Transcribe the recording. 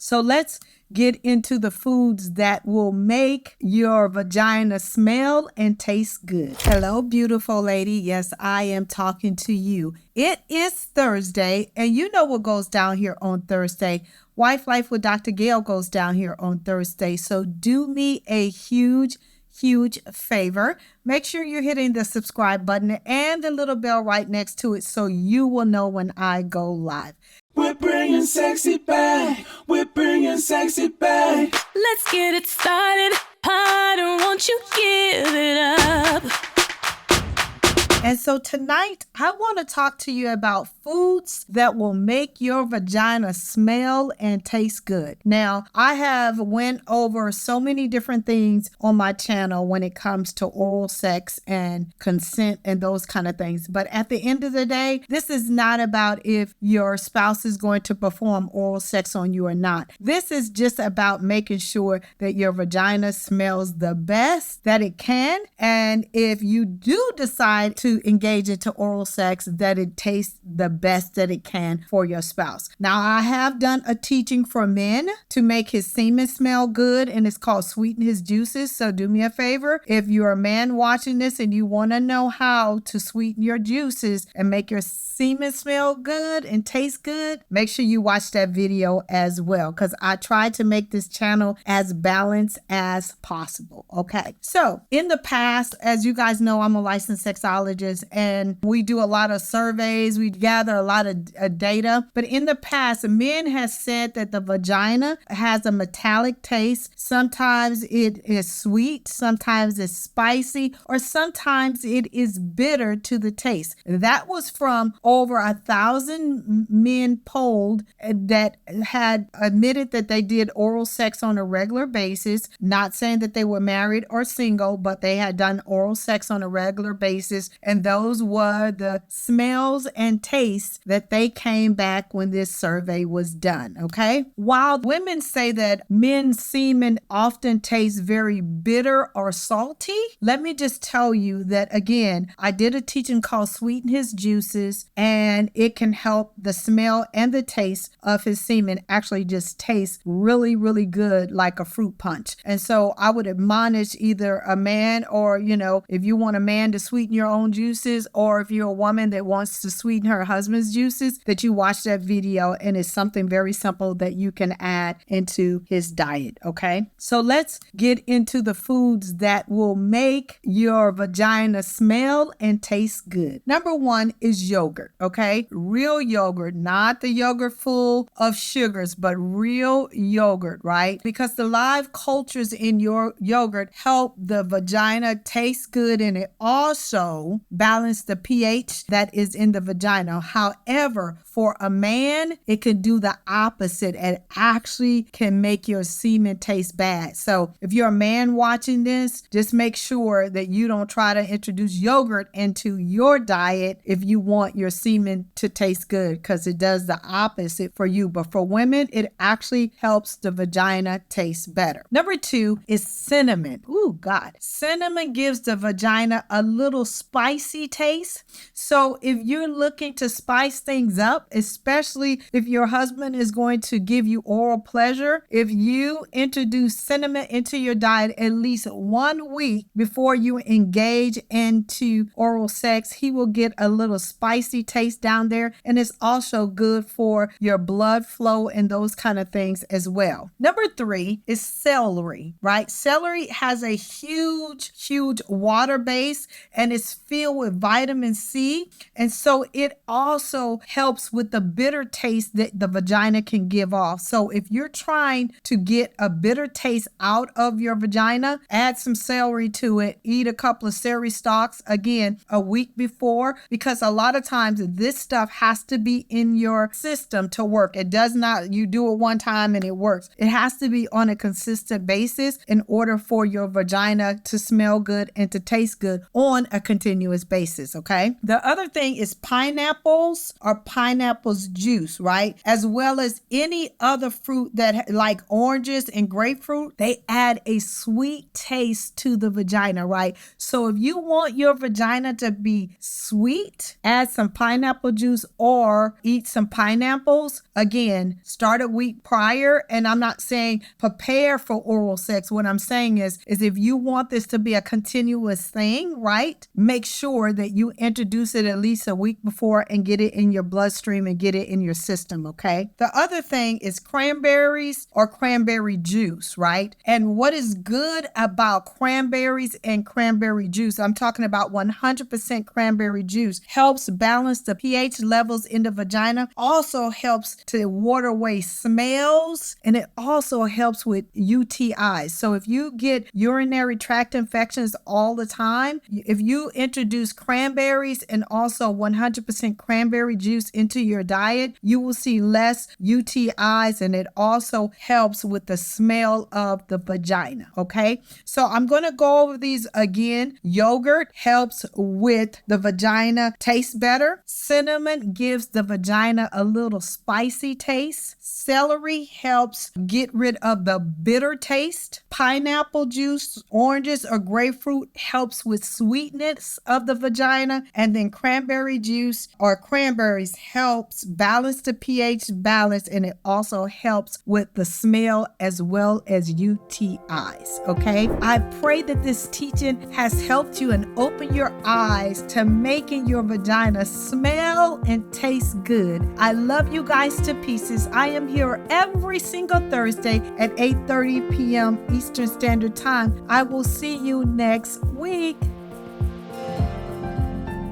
So let's get into the foods that will make your vagina smell and taste good. Hello, beautiful lady. Yes, I am talking to you. It is Thursday, and you know what goes down here on Thursday. Wife Life with Dr. Gail goes down here on Thursday. So do me a huge favor. Make sure you're hitting the subscribe button and the little bell right next to it so you will know when I go live. We're bringing sexy back. We're bringing sexy back. Let's get it started. Harder, won't you give it up? And so tonight, I want to talk to you about foods that will make your vagina smell and taste good. Now, I have went over so many different things on my channel when it comes to oral sex and consent and those kind of things. But at the end of the day, this is not about if your spouse is going to perform oral sex on you or not. This is just about making sure that your vagina smells the best that it can. And if you do decide to engage into oral sex, that it tastes the best that it can for your spouse. Now, I have done a teaching for men to make his semen smell good, and it's called Sweeten His Juices. So do me a favor. If you're a man watching this and you want to know how to sweeten your juices and make your semen smell good and taste good, make sure you watch that video as well, because I try to make this channel as balanced as possible. Okay. So in the past, as you guys know, I'm a licensed sexologist and we do a lot of surveys. We gather a lot of data. But in the past, men have said that the vagina has a metallic taste. Sometimes it is sweet, sometimes it's spicy, or sometimes it is bitter to the taste. That was from over 1,000 men polled that had admitted that they did oral sex on a regular basis, not saying that they were married or single, but they had done oral sex on a regular basis. And those were the smells and tastes that they came back when this survey was done. Okay. While women say that men's semen often tastes very bitter or salty, let me just tell you that again, I did a teaching called Sweeten His Juices, and it can help the smell and the taste of his semen actually just taste really good, like a fruit punch. And so I would admonish either a man or, if you want a man to sweeten your own juices, or if you're a woman that wants to sweeten her husband's juices, that you watch that video, and it's something very simple that you can add into his diet. Okay. So let's get into the foods that will make your vagina smell and taste good. Number one is yogurt. Okay. Real yogurt, not the yogurt full of sugars, but real yogurt, right? Because the live cultures in your yogurt help the vagina taste good, and it also balance the pH that is in the vagina. However, for a man, it can do the opposite and actually can make your semen taste bad. So if you're a man watching this, just make sure that you don't try to introduce yogurt into your diet if you want your semen to taste good, because it does the opposite for you. But for women, it actually helps the vagina taste better. Number two is cinnamon. Ooh, God. Cinnamon gives the vagina a little spicy taste. So if you're looking to spice things up, especially if your husband is going to give you oral pleasure, if you introduce cinnamon into your diet at least 1 week before you engage into oral sex, he will get a little spicy taste down there. And it's also good for your blood flow and those kind of things as well. Number three is celery, right? Celery has a huge water base, and it's filled with vitamin C. And so it also helps with the bitter taste that the vagina can give off. So if you're trying to get a bitter taste out of your vagina, add some celery to it. Eat a couple of celery stalks, again, a week before, because a lot of times this stuff has to be in your system to work. It does not, you do it one time and it works. It has to be on a consistent basis in order for your vagina to smell good and to taste good on a continuous basis. Okay. The other thing is pineapple. apples or pineapple's juice, right? As well as any other fruit that like oranges and grapefruit, they add a sweet taste to the vagina, right? So if you want your vagina to be sweet, add some pineapple juice or eat some pineapples. Again, start a week prior. And I'm not saying prepare for oral sex. What I'm saying is if you want this to be a continuous thing, right? Make sure that you introduce it at least a week before and get it in your bloodstream and get it in your system, okay? The other thing is cranberries or cranberry juice, right? And what is good about cranberries and cranberry juice, I'm talking about 100% cranberry juice, helps balance the pH levels in the vagina, also helps to water away smells, and it also helps with UTIs. So if you get urinary tract infections all the time, if you introduce cranberries and also 100% cranberry juice into your diet, you will see less UTIs, and it also helps with the smell of the vagina, okay? So I'm going to go over these again. Yogurt helps with the vagina taste better. Cinnamon gives the vagina a little spicy taste. Celery helps get rid of the bitter taste. Pineapple juice, oranges, or grapefruit helps with sweetness of the vagina. And then cranberry juice or cranberries helps balance the pH balance, and it also helps with the smell as well as UTIs, okay? I pray that this teaching has helped you and opened your eyes to making your vagina smell and taste good. I love you guys to pieces. I am here every single Thursday at 8:30 p.m. Eastern Standard Time. I will see you next week.